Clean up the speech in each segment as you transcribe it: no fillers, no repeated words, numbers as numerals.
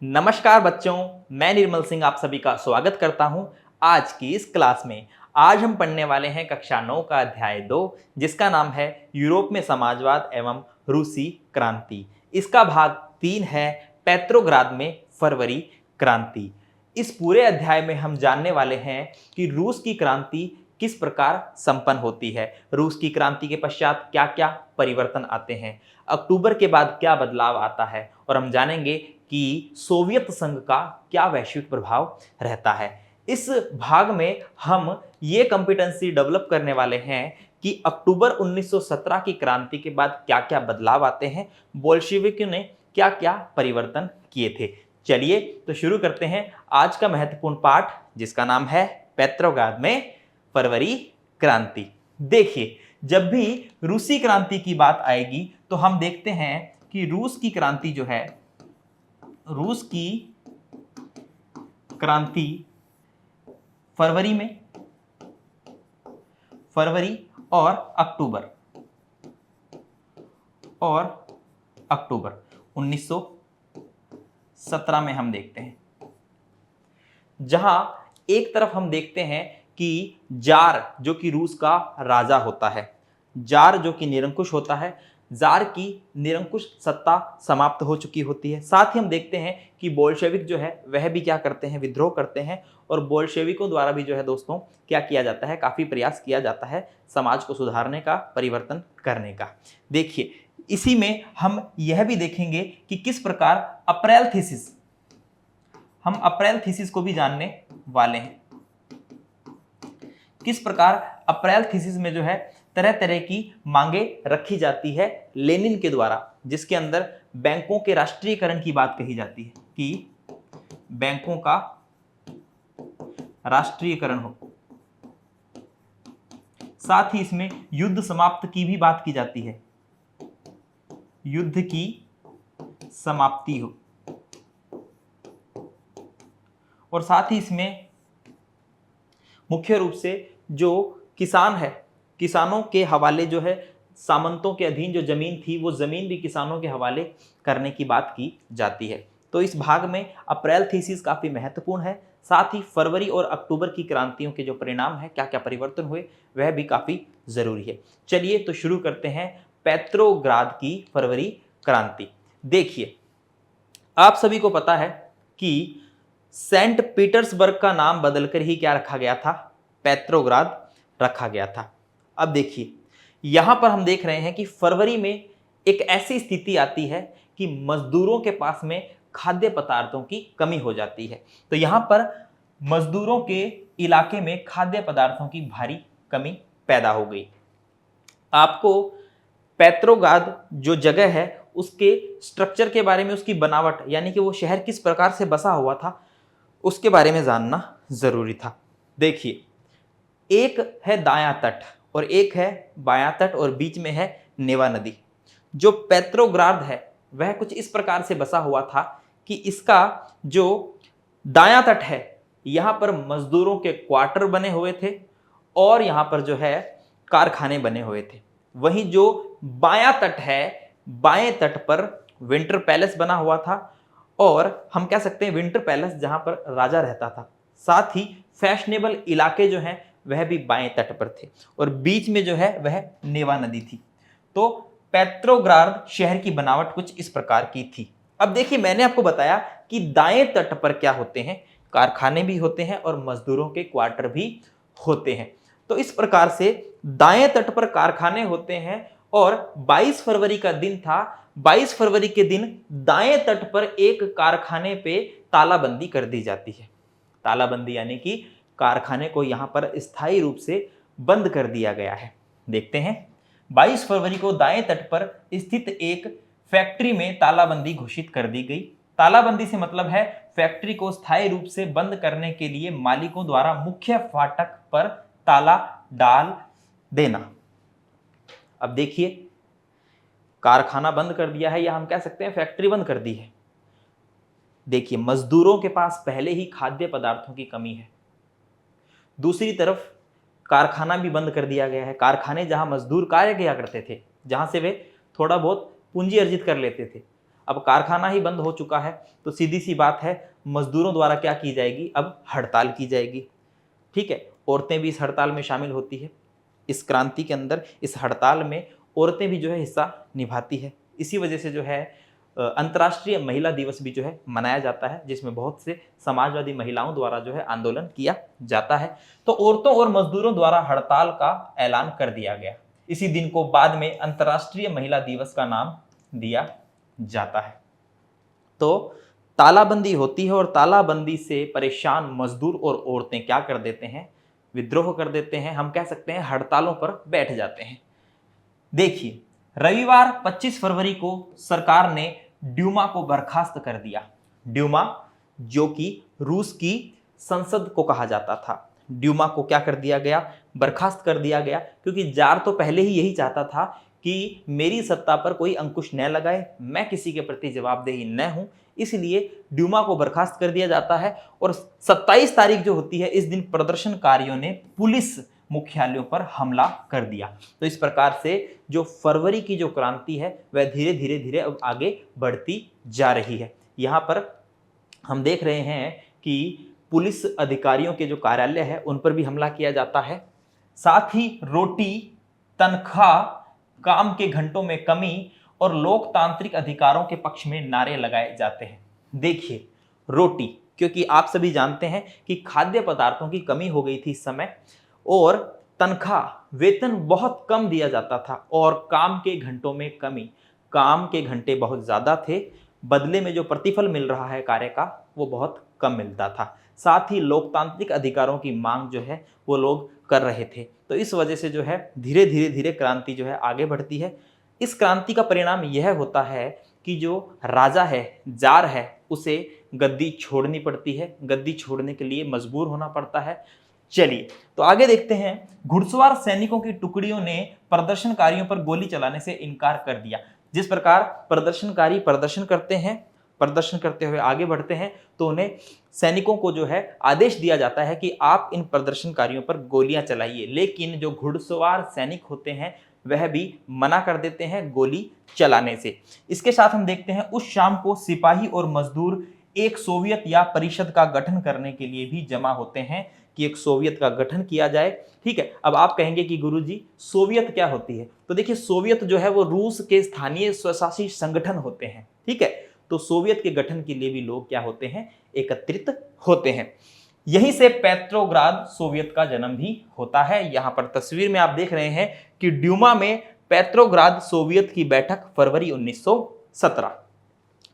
नमस्कार बच्चों, मैं निर्मल सिंह आप सभी का स्वागत करता हूं आज की इस क्लास में। आज हम पढ़ने वाले हैं कक्षा 9 का अध्याय 2, जिसका नाम है यूरोप में समाजवाद एवं रूसी क्रांति। इसका भाग 3 है पेट्रोग्राद में फरवरी क्रांति। इस पूरे अध्याय में हम जानने वाले हैं कि रूस की क्रांति किस प्रकार संपन्न होती है, रूस की क्रांति के पश्चात क्या क्या परिवर्तन आते हैं, अक्टूबर के बाद क्या बदलाव आता है, और हम जानेंगे कि सोवियत संघ का क्या वैश्विक प्रभाव रहता है। इस भाग में हम ये कॉम्पिटेंसी डेवलप करने वाले हैं कि अक्टूबर 1917 की क्रांति के बाद क्या क्या बदलाव आते हैं, बोल्शेविकों ने क्या क्या परिवर्तन किए थे। चलिए तो शुरू करते हैं आज का महत्वपूर्ण पाठ, जिसका नाम है पेट्रोग्राद में फरवरी क्रांति। देखिए, जब भी रूसी क्रांति की बात आएगी तो हम देखते हैं कि रूस की क्रांति जो है, रूस की क्रांति फरवरी और अक्टूबर 1917 में हम देखते हैं, जहां एक तरफ हम देखते हैं कि जार जो कि रूस का राजा होता है, जार जो कि निरंकुश होता है, जार की निरंकुश सत्ता समाप्त हो चुकी होती है। साथ ही हम देखते हैं कि बोल्शेविक जो है वह भी क्या करते हैं, विद्रोह करते हैं, और बोल्शेविकों द्वारा भी जो है दोस्तों क्या किया जाता है, काफ़ी प्रयास किया जाता है समाज को सुधारने का, परिवर्तन करने का। देखिए, इसी में हम यह भी देखेंगे कि किस प्रकार अप्रैल थीसिस को भी जानने वाले हैं। किस प्रकार अप्रैल थीसिस में जो है तरह तरह की मांगे रखी जाती है लेनिन के द्वारा, जिसके अंदर बैंकों के राष्ट्रीयकरण की बात कही जाती है कि बैंकों का राष्ट्रीयकरण हो। साथ ही इसमें युद्ध समाप्त की भी बात की जाती है, युद्ध की समाप्ति हो। और साथ ही इसमें मुख्य रूप से जो किसान है, किसानों के हवाले जो है, सामंतों के अधीन जो जमीन थी वो जमीन भी किसानों के हवाले करने की बात की जाती है। तो इस भाग में अप्रैल थीसिस काफी महत्वपूर्ण है, साथ ही फरवरी और अक्टूबर की क्रांतियों के जो परिणाम है, क्या क्या परिवर्तन हुए, वह भी काफी जरूरी है। चलिए तो शुरू करते हैं पेट्रोग्राद की फरवरी क्रांति। देखिए, आप सभी को पता है कि सेंट पीटर्सबर्ग का नाम बदलकर ही क्या रखा गया था, पेट्रोग्राद रखा गया था। अब देखिए, यहां पर हम देख रहे हैं कि फरवरी में एक ऐसी स्थिति आती है कि मजदूरों के पास में खाद्य पदार्थों की कमी हो जाती है। तो यहां पर मजदूरों के इलाके में खाद्य पदार्थों की भारी कमी पैदा हो गई। आपको पेट्रोग्राद जो जगह है उसके स्ट्रक्चर के बारे में, उसकी बनावट, यानी कि वो शहर किस प्रकार से बसा हुआ था, उसके बारे में जानना जरूरी था। देखिए, एक है दायां तट और एक है बायां तट, और बीच में है नेवा नदी। जो पेट्रोग्राद है वह कुछ इस प्रकार से बसा हुआ था कि इसका जो दायां तट है, यहां पर मजदूरों के क्वार्टर बने हुए थे और यहां पर जो है कारखाने बने हुए थे। वहीं जो बायां तट है, बाएं तट पर विंटर पैलेस बना हुआ था, और हम कह सकते हैं विंटर पैलेस जहां पर राजा रहता था। साथ ही फैशनेबल इलाके जो हैं वह भी बाएं तट पर थे, और बीच में जो है वह नेवा नदी थी। तो पेट्रोग्राद शहर की बनावट कुछ इस प्रकार की थी। अब देखिए, मैंने आपको बताया कि दाएं तट पर क्या होते हैं, कारखाने भी होते हैं और मजदूरों के क्वार्टर भी होते हैं। तो इस प्रकार से दाएं तट पर कारखाने होते हैं, और 22 फरवरी का दिन था। 22 फरवरी के दिन दाएं तट पर एक कारखाने पे तालाबंदी कर दी जाती है। तालाबंदी यानी कि कारखाने को यहां पर स्थायी रूप से बंद कर दिया गया है। देखते हैं, 22 फरवरी को दाएं तट पर स्थित एक फैक्ट्री में तालाबंदी घोषित कर दी गई। तालाबंदी से मतलब है फैक्ट्री को स्थायी रूप से बंद करने के लिए मालिकों द्वारा मुख्य फाटक पर ताला डाल देना। अब देखिए, कारखाना बंद कर दिया है, या हम कह सकते हैं फैक्ट्री बंद कर दी है। देखिए, मजदूरों के पास पहले ही खाद्य पदार्थों की कमी है, दूसरी तरफ कारखाना भी बंद कर दिया गया है। कारखाने जहां मजदूर कार्य किया करते थे, जहां से वे थोड़ा बहुत पूंजी अर्जित कर लेते थे, अब कारखाना ही बंद हो चुका है, तो सीधी सी बात है मजदूरों द्वारा क्या की जाएगी, अब हड़ताल की जाएगी। ठीक है, औरतें भी इस हड़ताल में शामिल होती है। इस क्रांति के अंदर, इस हड़ताल में औरतें भी जो है हिस्सा निभाती है। इसी वजह से जो है अंतर्राष्ट्रीय महिला दिवस भी जो है मनाया जाता है, जिसमें बहुत से समाजवादी महिलाओं द्वारा जो है आंदोलन किया जाता है। तो औरतों और मजदूरों द्वारा हड़ताल का ऐलान कर दिया गया। इसी दिन को बाद में अंतर्राष्ट्रीय महिला दिवस का नाम दिया जाता है। तो तालाबंदी होती है और तालाबंदी से परेशान मजदूर और औरतें क्या कर देते हैं, विद्रोह कर देते हैं। हम कह सकते हैं हड़तालों पर बैठ जाते हैं। देखिए, रविवार 25 फरवरी को सरकार ने ड्यूमा को बर्खास्त कर दिया। ड्यूमा जो कि रूस की संसद को कहा जाता था, ड्यूमा को क्या कर दिया गया, बर्खास्त कर दिया गया, क्योंकि जार तो पहले ही यही चाहता था कि मेरी सत्ता पर कोई अंकुश न लगाए, मैं किसी के प्रति जवाबदेही न हूं, इसलिए ड्यूमा को बर्खास्त कर दिया जाता है। और 27 तारीख जो होती है, इस दिन प्रदर्शनकारियों ने पुलिस मुख्यालयों पर हमला कर दिया। तो इस प्रकार से जो फरवरी की जो क्रांति है वह धीरे धीरे धीरे अब आगे बढ़ती जा रही है। यहाँ पर हम देख रहे हैं कि पुलिस अधिकारियों के जो कार्यालय है उन पर भी हमला किया जाता है। साथ ही रोटी, तनख्वाह, काम के घंटों में कमी और लोकतांत्रिक अधिकारों के पक्ष में नारे लगाए जाते हैं। देखिए, रोटी, क्योंकि आप सभी जानते हैं कि खाद्य पदार्थों की कमी हो गई थी इस समय, और तनख्वाह, वेतन बहुत कम दिया जाता था, और काम के घंटों में कमी, काम के घंटे बहुत ज़्यादा थे, बदले में जो प्रतिफल मिल रहा है कार्य का वो बहुत कम मिलता था। साथ ही लोकतांत्रिक अधिकारों की मांग जो है वो लोग कर रहे थे। तो इस वजह से जो है धीरे धीरे धीरे क्रांति जो है आगे बढ़ती है। इस क्रांति का परिणाम यह होता है कि जो राजा है, जार है, उसे गद्दी छोड़नी पड़ती है, गद्दी छोड़ने के लिए मजबूर होना पड़ता है। चलिए तो आगे देखते हैं। घुड़सवार सैनिकों की टुकड़ियों ने प्रदर्शनकारियों पर गोली चलाने से इनकार कर दिया। जिस प्रकार प्रदर्शनकारी प्रदर्शन करते हैं, प्रदर्शन करते हुए आगे बढ़ते हैं, तो उन्हें सैनिकों को जो है आदेश दिया जाता है कि आप इन प्रदर्शनकारियों पर गोलियां चलाइए, लेकिन जो घुड़सवार सैनिक होते हैं वह भी मना कर देते हैं गोली चलाने से। इसके साथ हम देखते हैं उस शाम को सिपाही और मजदूर एक सोवियत या परिषद का गठन करने के लिए भी जमा होते हैं कि एक सोवियत का गठन किया जाए। ठीक है, अब आप कहेंगे कि गुरुजी सोवियत क्या होती है, तो देखिए सोवियत जो है वो रूस के स्थानीय स्वशासी संगठन होते हैं। ठीक है, तो सोवियत के गठन के लिए भी लोग क्या होते हैं, एकत्रित होते हैं। यहीं से पेट्रोग्राद सोवियत का जन्म भी होता है। यहां पर तस्वीर में आप देख रहे हैं कि ड्यूमा में पेट्रोग्राद सोवियत की बैठक फरवरी 1917।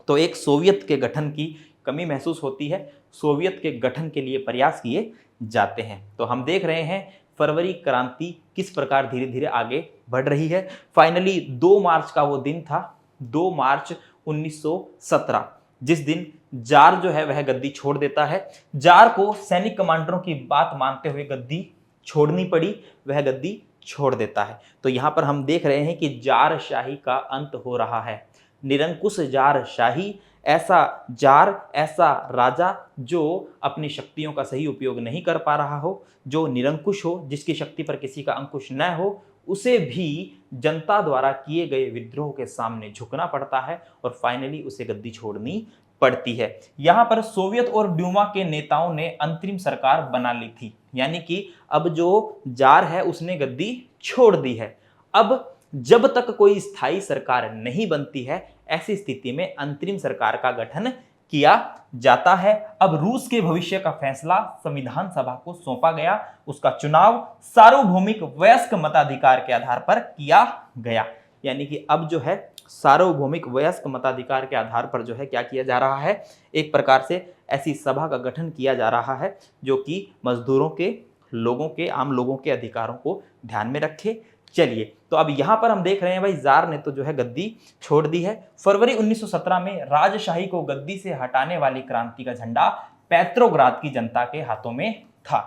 तो एक सोवियत के गठन की कमी महसूस होती है, सोवियत के गठन के लिए प्रयास किए जाते हैं। तो हम देख रहे हैं फरवरी क्रांति किस प्रकार धीरे धीरे आगे बढ़ रही है। फाइनली 2 मार्च का वो दिन था, 2 मार्च 1917, जिस दिन जार जो है वह गद्दी छोड़ देता है। जार को सैनिक कमांडरों की बात मानते हुए गद्दी छोड़नी पड़ी, वह गद्दी छोड़ देता है। तो यहाँ पर हम देख रहे हैं कि जार शाही का अंत हो रहा है। निरंकुश जार शाही, ऐसा जार, ऐसा राजा जो अपनी शक्तियों का सही उपयोग नहीं कर पा रहा हो, जो निरंकुश हो, जिसकी शक्ति पर किसी का अंकुश न हो, उसे भी जनता द्वारा किए गए विद्रोह के सामने झुकना पड़ता है और फाइनली उसे गद्दी छोड़नी पड़ती है। यहाँ पर सोवियत और ड्यूमा के नेताओं ने अंतरिम सरकार बना ली थी, यानी कि अब जो जार है उसने गद्दी छोड़ दी है। अब जब तक कोई स्थायी सरकार नहीं बनती है, ऐसी स्थिति में अंतरिम सरकार का गठन किया जाता है। अब रूस के भविष्य का फैसला संविधान सभा को सौंपा गया, उसका चुनाव सार्वभौमिक वयस्क मताधिकार के आधार पर किया गया। यानी कि अब जो है सार्वभौमिक वयस्क मताधिकार के आधार पर जो है क्या किया जा रहा है, एक प्रकार से ऐसी सभा का गठन किया जा रहा है जो कि मजदूरों के, लोगों के, आम लोगों के अधिकारों को ध्यान में रखे। चलिए, तो अब यहां पर हम देख रहे हैं भाई जार ने तो जो है गद्दी छोड़ दी है। फरवरी 1917 में राजशाही को गद्दी से हटाने वाली क्रांति का झंडा पेट्रोग्राद की जनता के हाथों में था।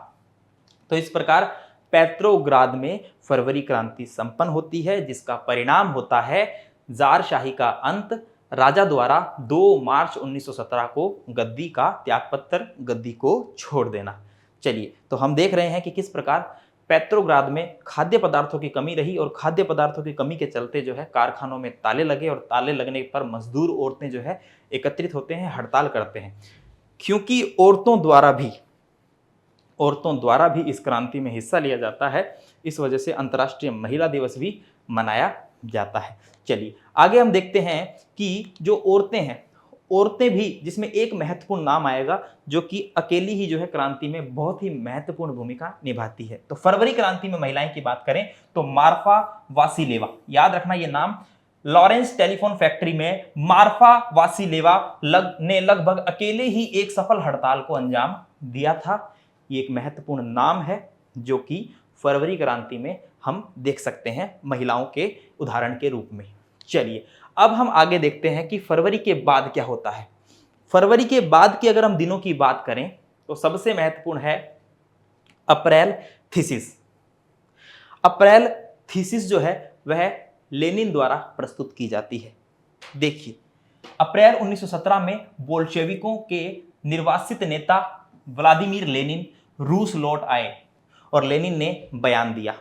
तो इस प्रकार पेट्रोग्राद में फरवरी क्रांति संपन्न होती है, जिसका परिणाम होता है जार-शाही का अंत, राजा द्वारा 2 मार्च 1917 को गद्दी का त्यागपत्र, गद्दी को छोड़ देना। चलिए, तो हम देख रहे हैं कि किस प्रकार पेट्रोग्राद में खाद्य पदार्थों की कमी रही और खाद्य पदार्थों की कमी के चलते जो है कारखानों में ताले लगे और ताले लगने पर मजदूर औरतें जो है एकत्रित होते हैं, हड़ताल करते हैं। क्योंकि औरतों द्वारा भी इस क्रांति में हिस्सा लिया जाता है, इस वजह से अंतर्राष्ट्रीय महिला दिवस भी मनाया जाता है। चलिए आगे हम देखते हैं कि जो औरतें भी, जिसमें एक महत्वपूर्ण नाम आएगा जो कि अकेली ही जो है क्रांति में बहुत ही महत्वपूर्ण भूमिका निभाती है। तो फरवरी क्रांति में महिलाएं की बात करें तो मार्फा वासिलेवा, याद रखना ये नाम, लॉरेंस टेलीफोन फैक्ट्री में मार्फा वासिलेवा ने लगभग अकेले ही एक सफल हड़ताल को अंजाम दिया था। ये एक महत्वपूर्ण नाम है जो कि फरवरी क्रांति में हम देख सकते हैं महिलाओं के उदाहरण के रूप में। चलिए अब हम आगे देखते हैं कि फरवरी के बाद क्या होता है। फरवरी के बाद की अगर हम दिनों की बात करें तो सबसे महत्वपूर्ण है अप्रैल थीसिस। अप्रैल थीसिस जो है वह लेनिन द्वारा प्रस्तुत की जाती है। देखिए अप्रैल 1917 में बोल्शेविकों के निर्वासित नेता व्लादिमीर लेनिन रूस लौट आए और लेनिन ने बयान दिया।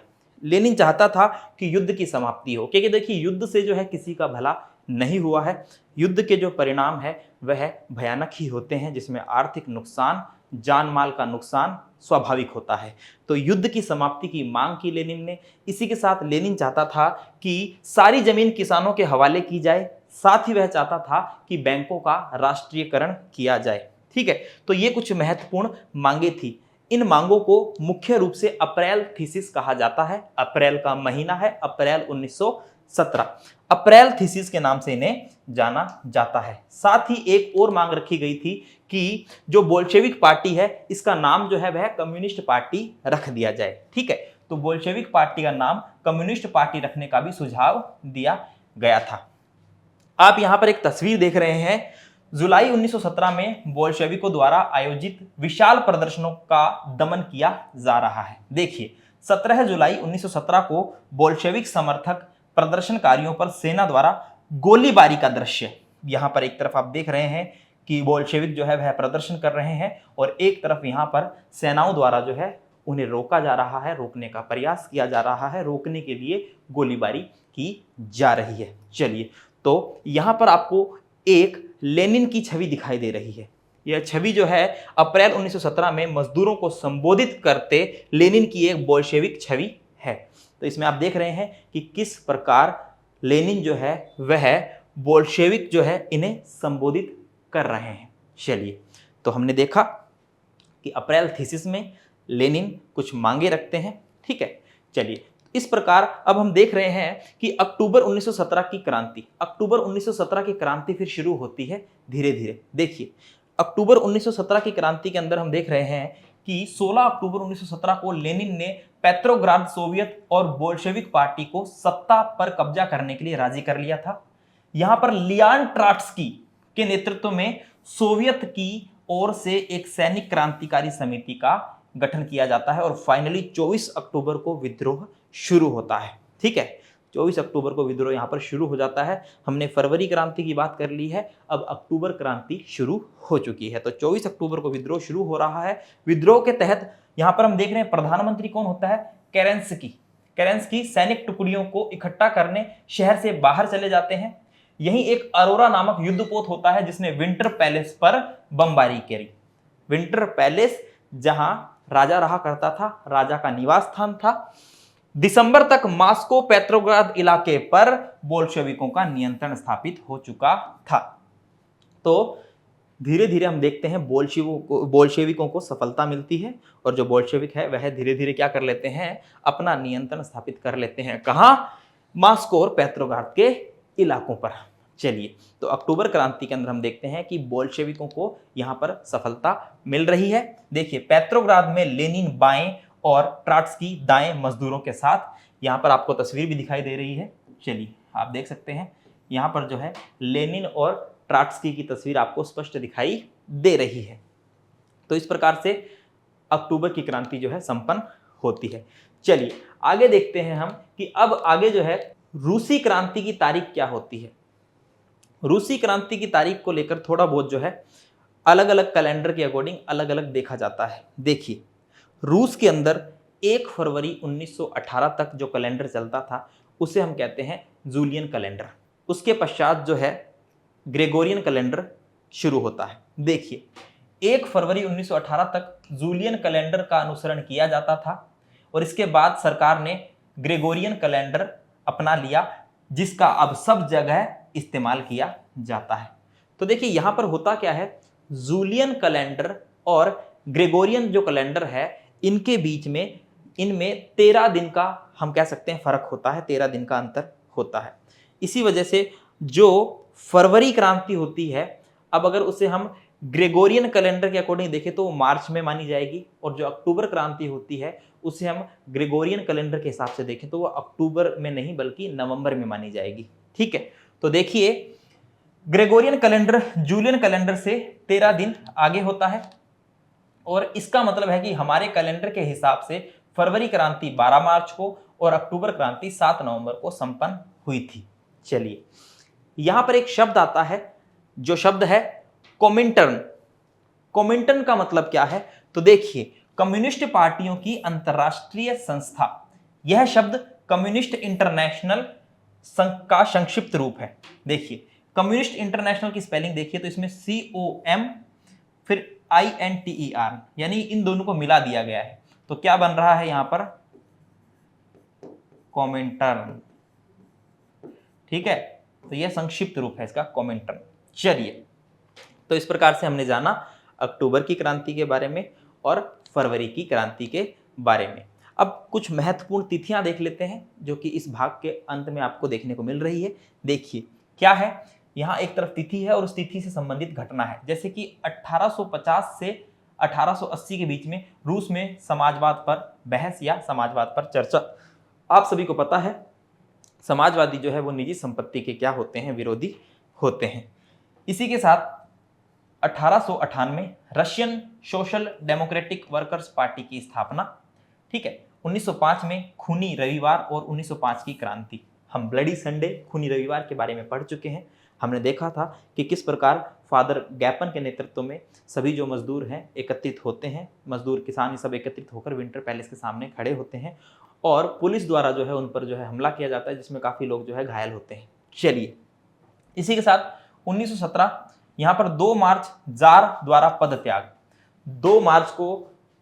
लेनिन चाहता था कि युद्ध की समाप्ति हो, क्योंकि देखिए युद्ध से जो है किसी का भला नहीं हुआ है। युद्ध के जो परिणाम है वह भयानक ही होते हैं, जिसमें आर्थिक नुकसान, जान माल का नुकसान स्वाभाविक होता है। तो युद्ध की समाप्ति की मांग की लेनिन ने। इसी के साथ लेनिन चाहता था कि सारी जमीन किसानों के हवाले की जाए, साथ ही वह चाहता था कि बैंकों का राष्ट्रीयकरण किया जाए। ठीक है, तो ये कुछ महत्वपूर्ण मांगे थी। इन मांगों को मुख्य रूप से अप्रैल थीसिस कहा जाता है। अप्रैल का महीना है, अप्रैल 1917, अप्रैल थीसिस के नाम से इन्हें जाना जाता है। साथ ही एक और मांग रखी गई थी कि जो बोल्शेविक पार्टी है इसका नाम जो है वह कम्युनिस्ट पार्टी रख दिया जाए। ठीक है, तो बोल्शेविक पार्टी का नाम कम्युनिस्ट पार्टी रखने का भी सुझाव दिया गया था। आप यहां पर एक तस्वीर देख रहे हैं। जुलाई 1917 में बोल्शेविकों द्वारा आयोजित विशाल प्रदर्शनों का दमन किया जा रहा है। देखिए 17 जुलाई 1917 को बोल्शेविक समर्थक प्रदर्शनकारियों पर सेना द्वारा गोलीबारी का दृश्य। यहां पर एक तरफ आप देख रहे हैं कि बोल्शेविक जो है वह प्रदर्शन कर रहे हैं और एक तरफ यहां पर सेनाओं द्वारा जो है उन्हें रोका जा रहा है, रोकने का प्रयास किया जा रहा है, रोकने के लिए गोलीबारी की जा रही है। चलिए, तो यहां पर आपको एक लेनिन की छवि दिखाई दे रही है। यह छवि जो है अप्रैल 1917 में मजदूरों को संबोधित करते लेनिन की एक बोल्शेविक छवि है। तो इसमें आप देख रहे हैं कि किस प्रकार लेनिन जो है वह बोल्शेविक जो है इन्हें संबोधित कर रहे हैं। चलिए, तो हमने देखा कि अप्रैल थीसिस में लेनिन कुछ मांगे रखते हैं। ठीक है, चलिए इस प्रकार अब हम देख रहे हैं कि अक्टूबर 1917 की क्रांति, अक्टूबर 1917 की क्रांति फिर शुरू होती है धीरे धीरे। देखिए अक्टूबर 1917 की क्रांति के अंदर हम देख रहे हैं कि 16 अक्टूबर 1917 को लेनिन ने पेट्रोग्राद सोवियत और बोल्शेविक पार्टी को सत्ता पर कब्जा करने के लिए राजी कर लिया था। यहां पर लियान ट्राट्स्की के नेतृत्व में सोवियत की ओर से एक सैनिक क्रांतिकारी समिति का गठन किया जाता है और फाइनली 24 अक्टूबर को विद्रोह शुरू होता है। ठीक है, 24 अक्टूबर को विद्रोह यहां पर शुरू हो जाता है। हमने फरवरी क्रांति की बात कर ली है, अब अक्टूबर क्रांति शुरू हो चुकी है। तो 24 अक्टूबर को विद्रोह शुरू हो रहा है। विद्रोह के तहत यहां पर हम देख रहे हैं प्रधानमंत्री कौन होता है, केरेंस्की। केरेंस्की सैनिक टुकड़ियों को इकट्ठा करने शहर से बाहर चले जाते हैं। यहीं एक अरोरा नामक युद्धपोत होता है जिसने विंटर पैलेस पर बमबारी करी। विंटर पैलेस जहां राजा रहा करता था, राजा का निवास स्थान था। दिसंबर तक मॉस्को पेट्रोग्राद इलाके पर बोल्शेविकों का नियंत्रण स्थापित हो चुका था। तो धीरे धीरे हम देखते हैं बोल्शेविकों को सफलता मिलती है और जो बोल्शेविक है वह धीरे धीरे क्या कर लेते हैं, अपना नियंत्रण स्थापित कर लेते हैं। कहां? मॉस्को और पेट्रोग्राद के इलाकों पर। चलिए, तो अक्टूबर क्रांति के अंदर हम देखते हैं कि बोल्शेविकों को यहां पर सफलता मिल रही है। देखिए पेट्रोग्राद में लेनिन बाएं और ट्राट्स्की दाएं मजदूरों के साथ, यहां पर आपको तस्वीर भी दिखाई दे रही है। चलिए आप देख सकते हैं यहां पर जो है लेनिन और ट्राट्स्की की तस्वीर आपको स्पष्ट दिखाई दे रही है। तो इस प्रकार से अक्टूबर की क्रांति जो है संपन्न होती है। चलिए आगे देखते हैं हम कि अब आगे जो है रूसी क्रांति की तारीख क्या होती है। रूसी क्रांति की तारीख को लेकर थोड़ा बहुत जो है अलग अलग कैलेंडर के अकॉर्डिंग अलग अलग देखा जाता है। देखिए रूस के अंदर 1 फरवरी 1918 तक जो कैलेंडर चलता था उसे हम कहते हैं जूलियन कैलेंडर। उसके पश्चात जो है ग्रेगोरियन कैलेंडर शुरू होता है। देखिए 1 फरवरी 1918 तक जूलियन कैलेंडर का अनुसरण किया जाता था और इसके बाद सरकार ने ग्रेगोरियन कैलेंडर अपना लिया, जिसका अब सब जगह इस्तेमाल किया जाता है। तो देखिए यहां पर होता क्या है, जूलियन कैलेंडर और ग्रेगोरियन जो कैलेंडर है इनके बीच में इनमें 13 दिन का हम कह सकते हैं फर्क होता है, 13 दिन का अंतर होता है। इसी वजह से जो फरवरी क्रांति होती है, अब अगर उसे हम ग्रेगोरियन कैलेंडर के अकॉर्डिंग देखें तो वो मार्च में मानी जाएगी, और जो अक्टूबर क्रांति होती है उसे हम ग्रेगोरियन कैलेंडर के हिसाब से देखें तो वो अक्टूबर में नहीं बल्कि नवंबर में मानी जाएगी। ठीक है, तो देखिए ग्रेगोरियन कैलेंडर जूलियन कैलेंडर से 13 दिन आगे होता है, और इसका मतलब है कि हमारे कैलेंडर के हिसाब से फरवरी क्रांति 12 मार्च को और अक्टूबर क्रांति 7 नवंबर को संपन्न हुई थी। चलिए यहां पर एक शब्द आता है, जो शब्द है कोमिंटर्न। कोमिंटर्न का मतलब क्या है, तो देखिए कम्युनिस्ट पार्टियों की अंतरराष्ट्रीय संस्था, यह शब्द कम्युनिस्ट इंटरनेशनल का संक्षिप्त रूप है। देखिए कम्युनिस्ट इंटरनेशनल की स्पेलिंग देखिए तो इसमें COM फिर INTER, यानी इन दोनों को मिला दिया गया है, तो क्या बन रहा है यहां पर, कोमिंटर्न। ठीक है, तो यह संक्षिप्त रूप है इसका, कोमिंटर्न। चलिए तो इस प्रकार से हमने जाना अक्टूबर की क्रांति के बारे में और फरवरी की क्रांति के बारे में। अब कुछ महत्वपूर्ण तिथियां देख लेते हैं जो कि इस भाग के अंत में आपको देखने को मिल रही है। देखिए क्या है, यहाँ एक तरफ तिथि है और उस तिथि से संबंधित घटना है, जैसे कि 1850 से 1880 के बीच में रूस में समाजवाद पर बहस या समाजवाद पर चर्चा। आप सभी को पता है समाजवादी जो है वो निजी संपत्ति के क्या होते हैं, विरोधी होते हैं। इसी के साथ 1898 Russian social democratic workers party की स्थापना। ठीक है, 1905 में खूनी रविवार और 1905 की क्रांति। हम ब्लडी संडे खूनी रविवार के बारे में पढ़ चुके हैं। हमने देखा था कि किस प्रकार फादर गैपन के नेतृत्व में सभी जो मजदूर हैं एकत्रित होते हैं, मजदूर किसान ये सब एकत्रित होकर विंटर पैलेस के सामने खड़े होते हैं और पुलिस द्वारा जो है उन पर जो है हमला किया जाता है, जिसमें काफ़ी लोग जो है घायल होते हैं। चलिए इसी के साथ 1917 यहाँ पर 2 मार्च जार द्वारा पद त्याग। 2 मार्च को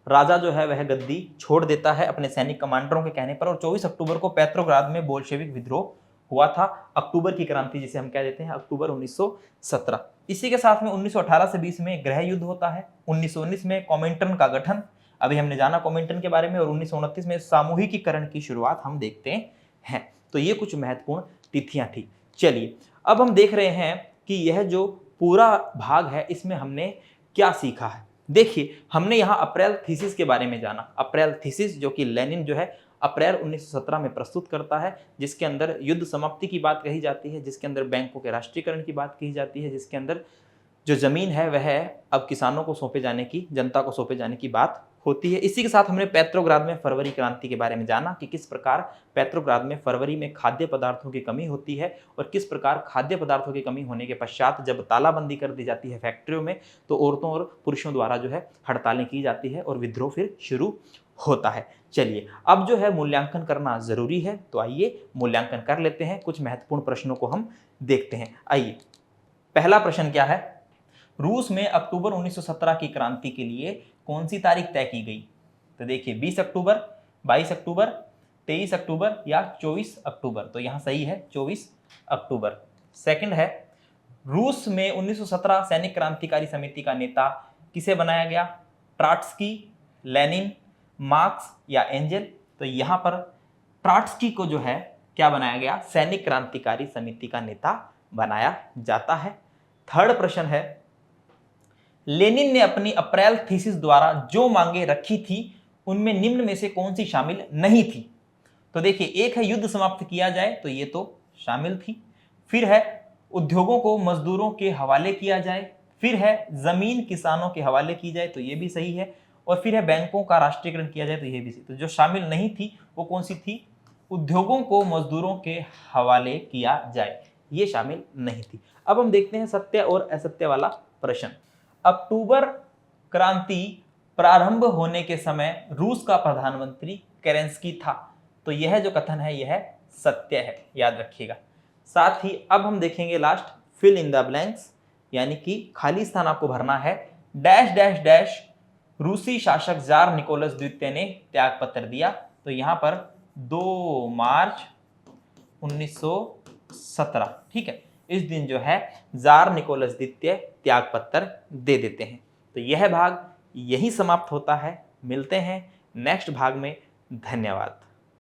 राजा जो है वह गद्दी छोड़ देता है अपने सैनिक कमांडरों के कहने पर, और 24 अक्टूबर को पेट्रोग्राद में बोल्शेविक विद्रोह हुआ था। अक्टूबर की क्रांति जिसे हम कह देते हैं, अक्टूबर 1917। इसी के साथ में 1918 से 20 में गृह युद्ध होता है। 1919 में कॉमिंटर्न का गठन, अभी हमने जाना कॉमिंटर्न के बारे में, और 1929 में सामूहिकीकरण की शुरुआत हम देखते हैं। तो ये कुछ महत्वपूर्ण तिथियां थी। चलिए अब हम देख रहे हैं कि यह जो पूरा भाग है इसमें हमने क्या सीखा है। देखिए हमने यहाँ अप्रैल थीसिस के बारे में जाना। अप्रैल थीसिस जो कि लेनिन जो है अप्रैल 1917 में प्रस्तुत करता है, जिसके अंदर युद्ध समाप्ति की बात कही जाती है, जिसके अंदर बैंकों के राष्ट्रीयकरण की बात कही जाती है, जिसके अंदर जो जमीन है वह अब किसानों को सौंपे जाने की, जनता को सौंपे जाने की बात होती है। इसी के साथ हमने पेट्रोग्राद में फरवरी क्रांति के बारे में जाना कि किस प्रकार पेट्रोग्राद में फरवरी में खाद्य पदार्थों की कमी होती है, और किस प्रकार खाद्य पदार्थों की कमी होने के पश्चात जब तालाबंदी कर दी जाती है फैक्ट्रियों में, तो औरतों और पुरुषों द्वारा जो है हड़तालें की जाती है और विद्रोह फिर शुरू होता है। चलिए अब जो है मूल्यांकन करना जरूरी है, तो आइए मूल्यांकन कर लेते हैं। कुछ महत्वपूर्ण प्रश्नों को हम देखते हैं। आइए पहला प्रश्न क्या है, रूस में अक्टूबर 1917 की क्रांति के लिए कौन सी तारीख तय की गई? तो देखिए 20 अक्टूबर, 22 अक्टूबर, 23 अक्टूबर या 24 अक्टूबर। तो यहाँ सही है 24 अक्टूबर। सेकंड है, रूस में 1917 सैनिक क्रांतिकारी समिति का नेता किसे बनाया गया? ट्राट्स्की, लेनिन, मार्क्स या एंजेल? तो यहाँ पर ट्राट्स्की को जो है क्या बनाया गया? सैनिक क्रांतिकारी समिति का नेता बनाया जाता है। थर्ड प्रश्न है, लेनिन ने अपनी अप्रैल थीसिस द्वारा जो मांगे रखी थी उनमें निम्न में से कौन सी शामिल नहीं थी? तो देखिए एक है युद्ध समाप्त किया जाए, तो ये तो शामिल थी। फिर है उद्योगों को मजदूरों के हवाले किया जाए। फिर है जमीन किसानों के हवाले की जाए, तो ये भी सही है। और फिर है बैंकों का राष्ट्रीयकरण किया जाए, तो ये भी सही। तो जो शामिल नहीं थी वो कौन सी थी? उद्योगों को मजदूरों के हवाले किया जाए, ये शामिल नहीं थी। अब हम देखते हैं सत्य और असत्य वाला प्रश्न। अक्टूबर क्रांति प्रारंभ होने के समय रूस का प्रधानमंत्री केरेंस्की था। तो यह जो कथन है यह सत्य है, याद रखिएगा। साथ ही अब हम देखेंगे last fill in the blanks, यानी कि खाली स्थान आपको भरना है। डैश डैश डैश रूसी शासक जार निकोलस द्वितीय ने त्याग पत्र दिया। तो यहां पर 2 मार्च 1917, ठीक है, इस दिन जो है जार निकोलस द्वितीय त्याग पत्र दे देते हैं। तो यह भाग यही समाप्त होता है। मिलते हैं नेक्स्ट भाग में। धन्यवाद।